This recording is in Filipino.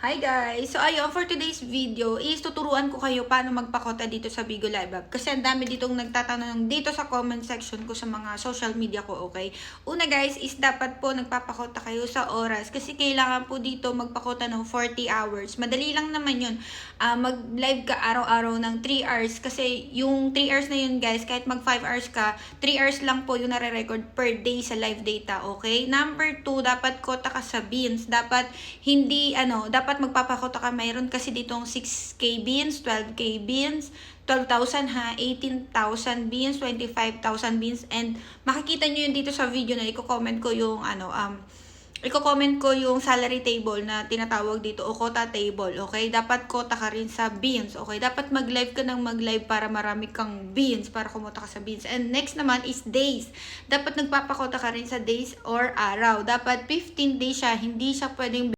Hi guys! So ayun, for today's video is tuturuan ko kayo paano magpakota dito sa Bigo Live App. Kasi ang dami ditong nagtatanong dito sa comment section ko sa mga social media ko, okay? Una guys is dapat po nagpapakota kayo sa oras. Kasi kailangan po dito magpakota ng 40 hours. Madali lang naman yun. Mag-live ka araw-araw ng 3 hours. Kasi yung 3 hours na yun guys, kahit mag 5 hours ka, 3 hours lang po yung nare-record per day sa live data, okay? Number 2, dapat kota ka sa beans. Dapat dapat magpapakota ka, mayroon kasi ditong 6K beans, 12K beans, 12,000 ha, 18,000 beans, 25,000 beans, and makikita nyo yun dito sa video na i-comment ko yung i-comment ko yung salary table na tinatawag dito o quota table, okay? Dapat quota ka rin sa beans, okay? Dapat mag-live ka ng mag-live para marami kang beans, para kumota ka sa beans. And next naman is days. Dapat nagpapakota ka rin sa days or araw. Dapat 15 days siya, hindi siya pwedeng